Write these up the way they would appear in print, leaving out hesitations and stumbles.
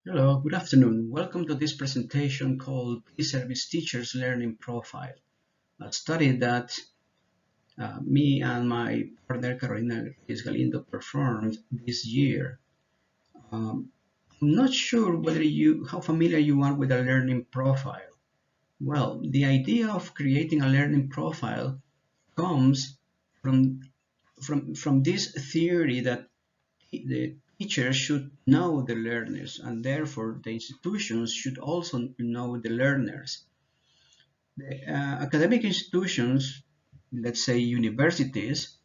Hello, good afternoon. Welcome to this presentation called Pre-Service Teachers Learning Profile, a study that me and my partner Carolina Galindo performed this year. I'm not sure how familiar you are with a learning profile. Well, the idea of creating a learning profile comes from from this theory that the teachers should know the learners, and therefore the institutions should also know the learners. The academic institutions, let's say universities,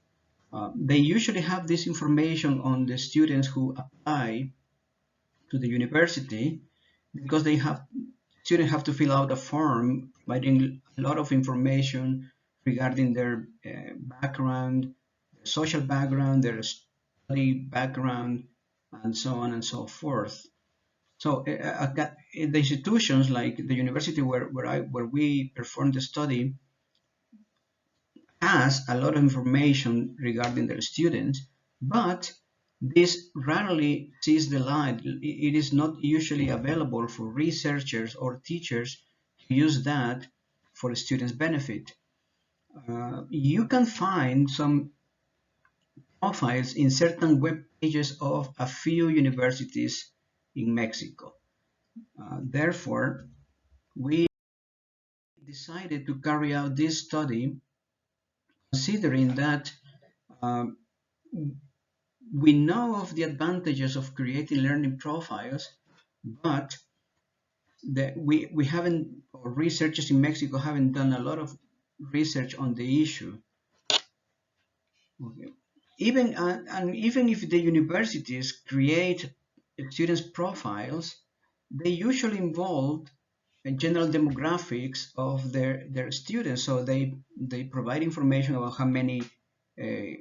they usually have this information on the students who apply to the university because students have to fill out a form providing a lot of information regarding their background, their social background, their study background, and so on and so forth. So the institutions like the university where we performed the study has a lot of information regarding their students, but this rarely sees the light. It is not usually available for researchers or teachers to use that for students' benefit. You can find some profiles in certain web pages of a few universities in Mexico. Therefore, we decided to carry out this study considering that um, we know of the advantages of creating learning profiles, but we haven't, or researchers in Mexico haven't done a lot of research on the issue. Okay. Even if the universities create students' profiles, they usually involve general demographics of their students. So they provide information about how many uh,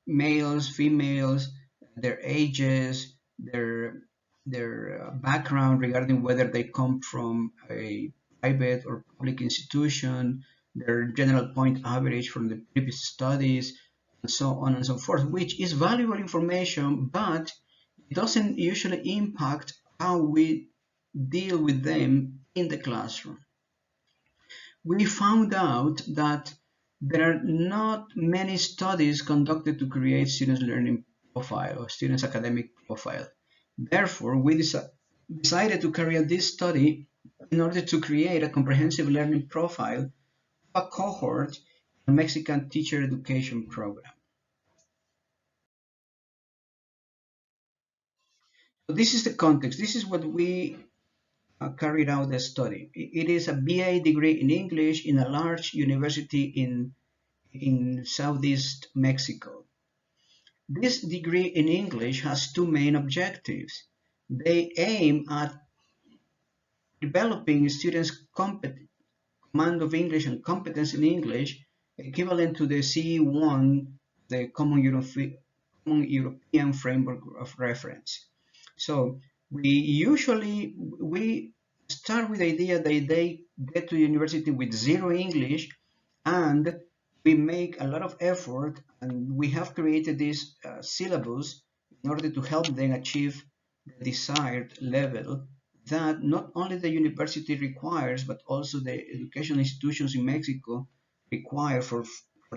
males, females, their ages, their background regarding whether they come from a private or public institution, their general point average from the previous studies, and so on and so forth, which is valuable information, but it doesn't usually impact how we deal with them in the classroom. We found out that there are not many studies conducted to create students' learning profile or students' academic profile. Therefore, we decided to carry out this study in order to create a comprehensive learning profile of a cohort in a Mexican teacher education program. So this is the context. This is what we carried out the study. It is a BA degree in English in a large university in southeast Mexico. This degree in English has two main objectives. They aim at developing students' command of English and competence in English, equivalent to the CE1, the Common European Framework of Reference. So we start with the idea that they get to the university with zero English, and we make a lot of effort, and we have created this syllabus in order to help them achieve the desired level that not only the university requires, but also the educational institutions in Mexico require for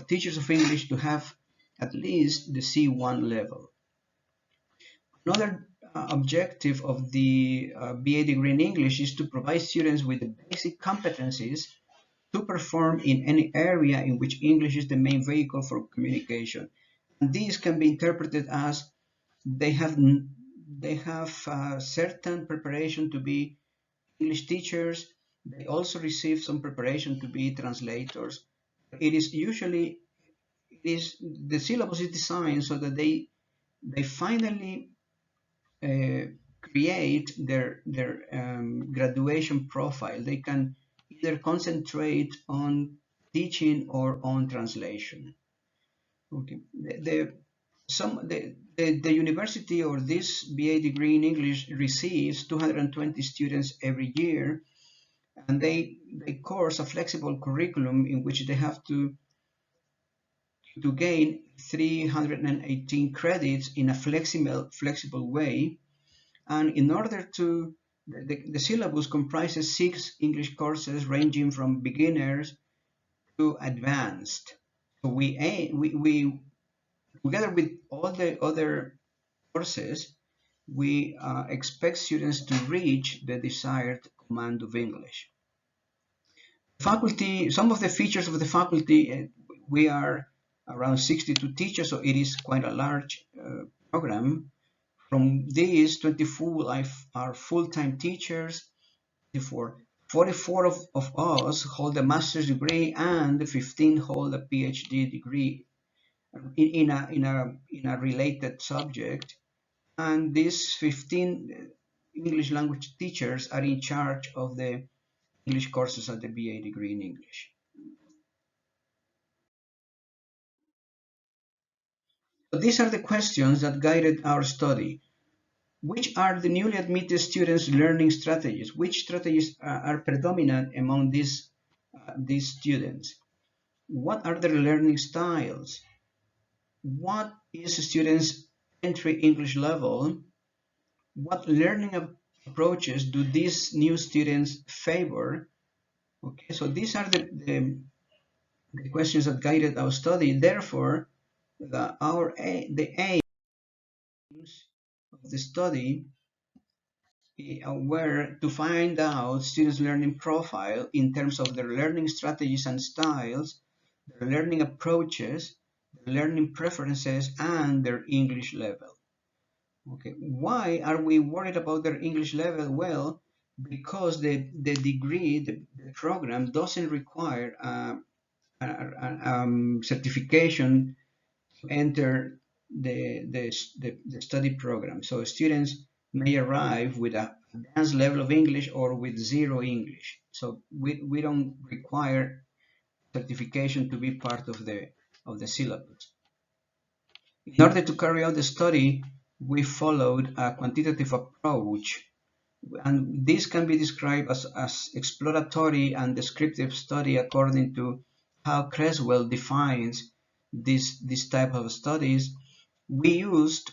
teachers of English to have at least the C1 level. Another objective of the BA degree in English is to provide students with the basic competencies to perform in any area in which English is the main vehicle for communication. And these can be interpreted as they have certain preparation to be English teachers. They also receive some preparation to be translators. It is usually the syllabus is designed so that they finally uh, create their graduation profile. They can either concentrate on teaching or on translation. Okay. The university or this BA degree in English receives 220 students every year, and they course a flexible curriculum in which they have to gain 318 credits in a flexible way. And in order to, the syllabus comprises 6 English courses ranging from beginners to advanced. So we together with all the other courses, we expect students to reach the desired command of English. Faculty, some of the features of the faculty, we are around 62 teachers, so it is quite a large program. From these, 24 are full-time teachers. 44 of us hold a master's degree, and 15 hold a PhD degree in a related subject. And these 15 English language teachers are in charge of the English courses at the BA degree in English. So these are the questions that guided our study. Which are the newly admitted students' learning strategies? Which strategies are predominant among these students? What are their learning styles? What is a student's entry English level? What learning approaches do these new students favor? Okay, so these are the questions that guided our study. Therefore, the aims of the study were to find out students' learning profile in terms of their learning strategies and styles, their learning approaches, their learning preferences, and their English level. Okay, why are we worried about their English level? Well, because the degree, the program doesn't require certification to enter the study program. So students may arrive with an advanced level of English or with zero English. So we don't require certification to be part of the syllabus. In order to carry out the study, we followed a quantitative approach, and this can be described as exploratory and descriptive study according to how Creswell defines this type of studies. We used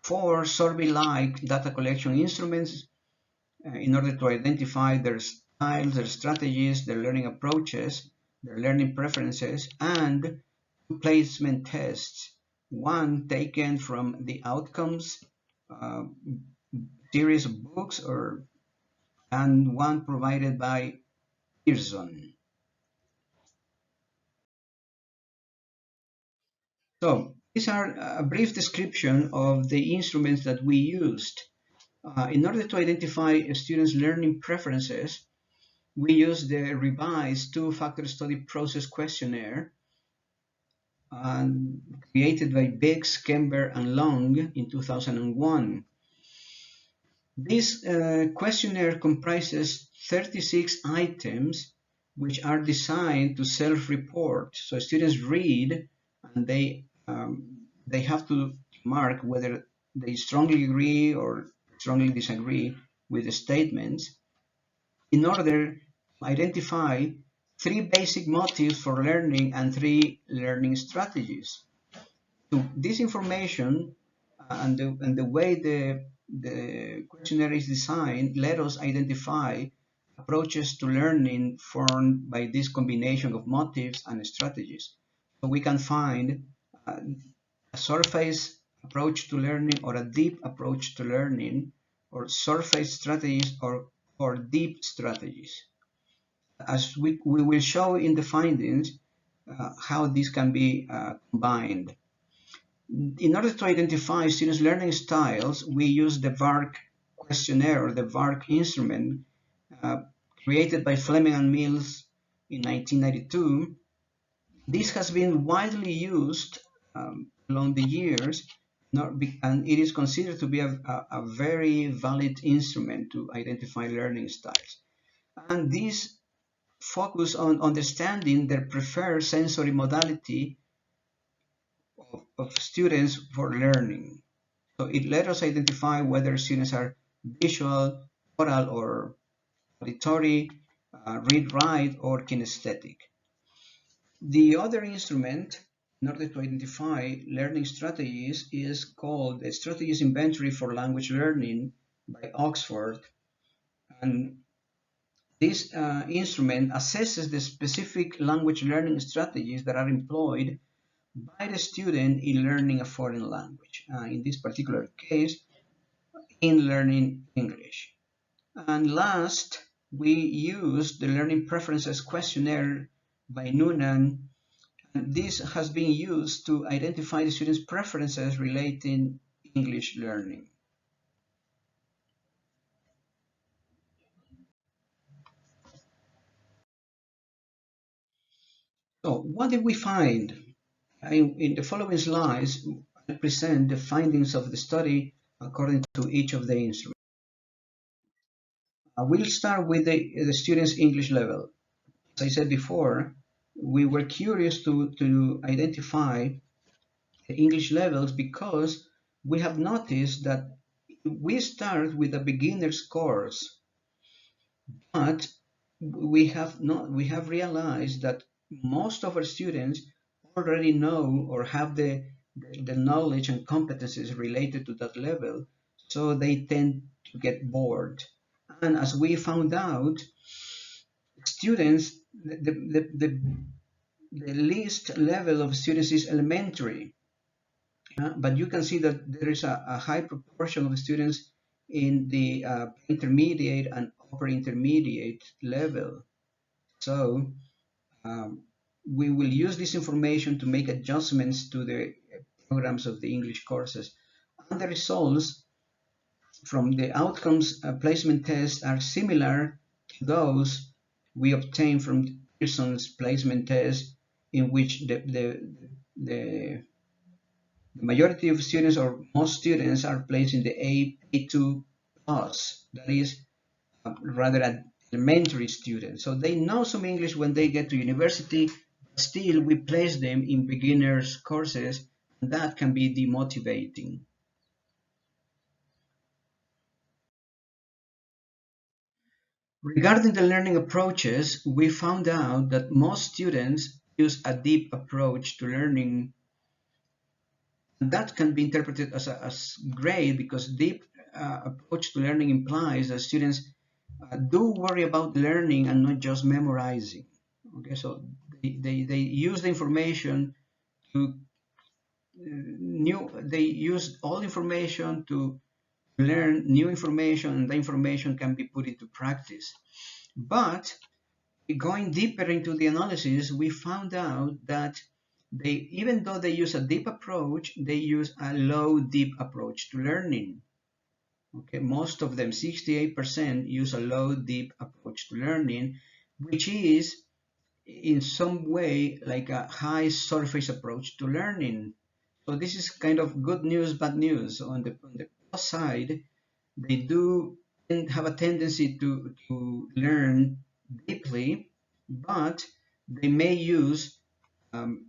4 survey-like data collection instruments in order to identify their styles, their strategies, their learning approaches, their learning preferences, and 2 placement tests, one taken from the outcomes uh, series of books and one provided by Pearson. So these are a brief description of the instruments that we used. In order to identify a student's learning preferences, we used the revised 2-factor study process questionnaire created by Biggs, Kember, and Long in 2001. This questionnaire comprises 36 items which are designed to self-report. So students read and they have to mark whether they strongly agree or strongly disagree with the statements in order to identify 3 basic motives for learning and 3 learning strategies. So this information and the way the questionnaire is designed let us identify approaches to learning formed by this combination of motives and strategies. So we can find a surface approach to learning or a deep approach to learning, or surface strategies or deep strategies. As we will show in the findings how these can be combined. In order to identify students' learning styles, we use the VARC questionnaire, or the VARC instrument, created by Fleming and Mills in 1992. This has been widely used along the years, and it is considered to be a very valid instrument to identify learning styles. And these focus on understanding their preferred sensory modality of students for learning. So it let us identify whether students are visual, oral, or auditory, read-write, or kinesthetic. The other instrument, in order to identify learning strategies, is called the Strategies Inventory for Language Learning, by Oxford, and this instrument assesses the specific language learning strategies that are employed by the student in learning a foreign language. In this particular case, in learning English. And last, we use the Learning Preferences Questionnaire by Noonan. And this has been used to identify the students' preferences relating English learning. So what did we find? In the following slides, I present the findings of the study according to each of the instruments. We'll start with the students' English level. As I said before, we were curious to identify the English levels because we have noticed that we start with a beginner's course, but we have realized that most of our students already know or have the knowledge and competencies related to that level, so they tend to get bored. And as we found out, students, the least level of students is elementary. But you can see that there is a high proportion of students in the intermediate and upper intermediate level. So we will use this information to make adjustments to the programs of the English courses. And the results from the outcomes placement test are similar to those we obtained from Pearson's placement test, in which the majority of students or most students are placed in the A2 plus, that is rather an elementary student. So they know some English when they get to university, but still we place them in beginners courses, and that can be demotivating. Regarding the learning approaches, we found out that most students use a deep approach to learning. And that can be interpreted as great because deep approach to learning implies that students do worry about learning and not just memorizing. Okay, so they use the information to they use all information to learn new information, and the information can be put into practice. But going deeper into the analysis, we found out that even though they use a deep approach, they use a low deep approach to learning. Okay, most of them, 68%, use a low deep approach to learning, which is in some way like a high surface approach to learning. So this is kind of good news, bad news. On the plus side, they do have a tendency to learn deeply, but they may use um,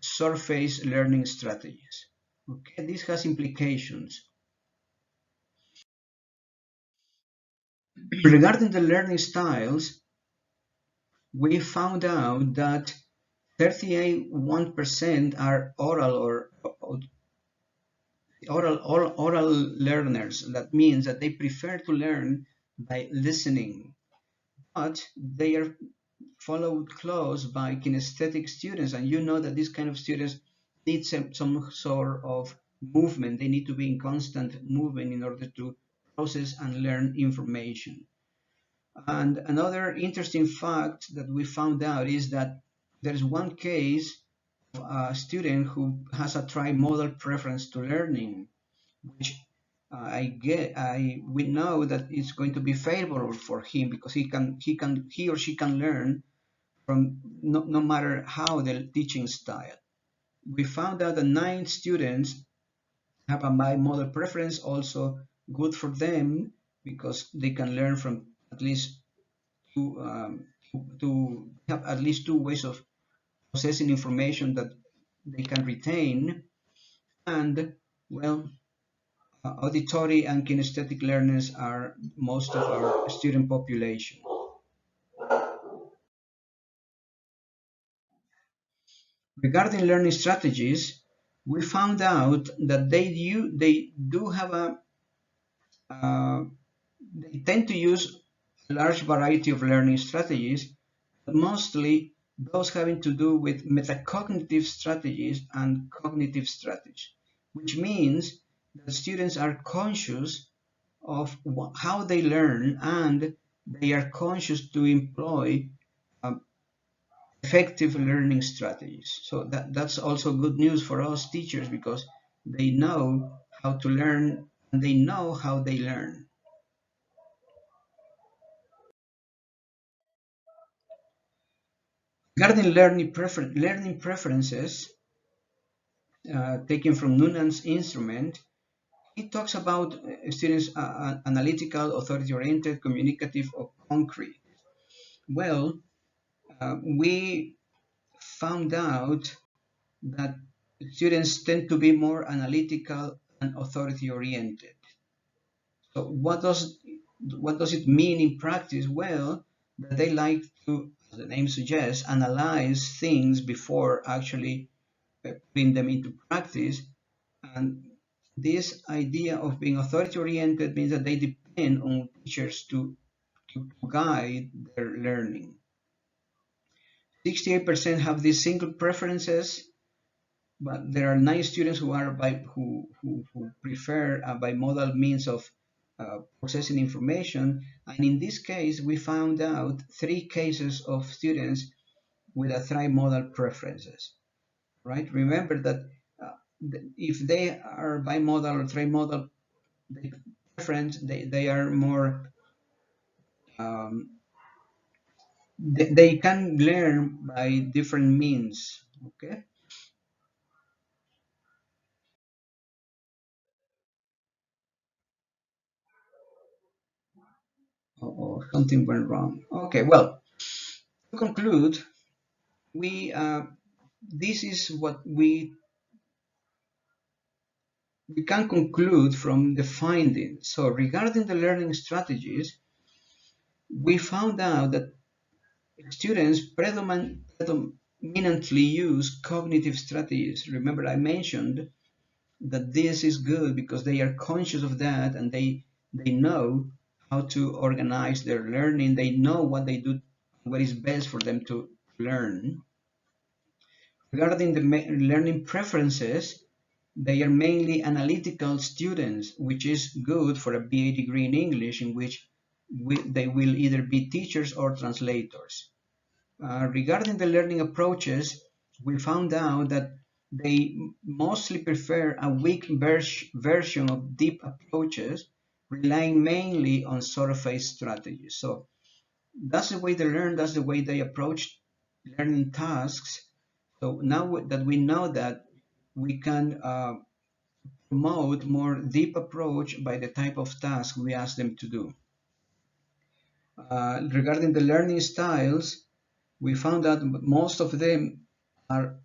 surface learning strategies. Okay, this has implications. Regarding the learning styles, we found out that 38% are oral learners. That means that they prefer to learn by listening, but they are followed close by kinesthetic students, and you know that these kind of students need some sort of movement. They need to be in constant movement in order to process and learn information. And another interesting fact that we found out is that there's one case of a student who has a trimodal preference to learning, which we know that it's going to be favorable for him because he or she can learn from no matter how the teaching style. We found out that 9 students have a bimodal preference, also good for them because they can learn from at least to have at least 2 ways of processing information that they can retain. And well, auditory and kinesthetic learners are most of our student population. Regarding learning strategies, we found out that they do have they tend to use a large variety of learning strategies, but mostly those having to do with metacognitive strategies and cognitive strategies, which means that students are conscious of how they learn, and they are conscious to employ um, effective learning strategies. So that's also good news for us teachers, because they know how to learn and they know how they learn. Regarding learning preferences, taken from Noonan's instrument, he talks about students analytical, authority-oriented, communicative, or concrete. Well, we found out that students tend to be more analytical and authority-oriented. So what does it mean in practice? Well, that they like to, as the name suggests, analyze things before actually putting them into practice. And this idea of being authority-oriented means that they depend on teachers to guide their learning. 68% have these single preferences, but there are 9 students who prefer a bimodal means of processing information. And in this case, we found out 3 cases of students with a trimodal preferences. Right? Remember that if they are bimodal or trimodal preference, they are more they can learn by different means. Okay. Something went wrong. Okay. Well, to conclude, we this is what we can conclude from the findings. So regarding the learning strategies, we found out that students predominantly use cognitive strategies. Remember, I mentioned that this is good because they are conscious of that, and they know how to organize their learning. They know what they do, what is best for them to learn. Regarding the learning preferences, they are mainly analytical students, which is good for a BA degree in English, in which they will either be teachers or translators. Regarding the learning approaches, we found out that they mostly prefer a weak version of deep approaches, relying mainly on surface strategies. So that's the way they learn, that's the way they approach learning tasks. So now that we know that, we can promote more deep approach by the type of task we ask them to do. Regarding the learning styles, we found that most of them are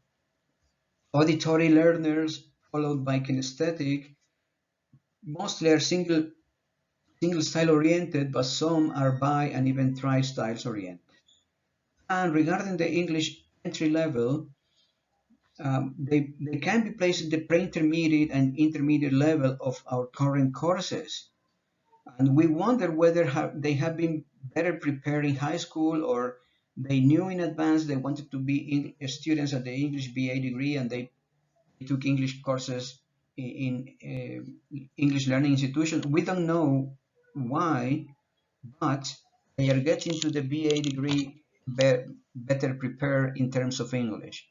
auditory learners, followed by kinesthetic. Mostly are single style oriented, but some are bi and even tri styles oriented. And regarding the English entry level, they can be placed in the pre-intermediate and intermediate level of our current courses. And we wonder whether they have been better prepared in high school, or they knew in advance they wanted to be students at the English BA degree, and they took English courses in English learning institutions. We don't know why, but they are getting to the BA degree better prepared in terms of English.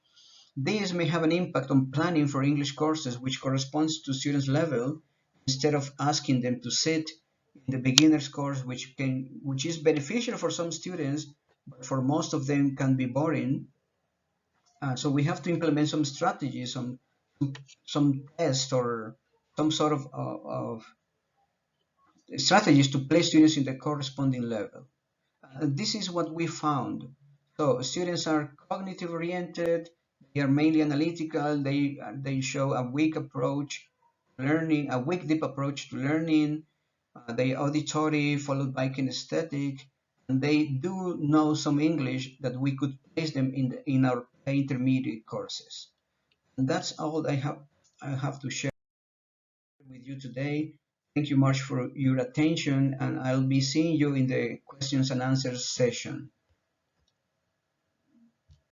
This may have an impact on planning for English courses, which corresponds to students' level, instead of asking them to sit in the beginner's course, which is beneficial for some students, but for most of them can be boring. So we have to implement some strategies, some tests, or some sort of strategies to place students in the corresponding level. This is what we found. So students are cognitive oriented, they are mainly analytical, they show a weak approach to learning, a weak deep approach to learning. They auditory followed by kinesthetic, and they do know some English that we could place them in our intermediate courses. And that's all I have to share with you today. Thank you much for your attention, and I'll be seeing you in the questions and answers session.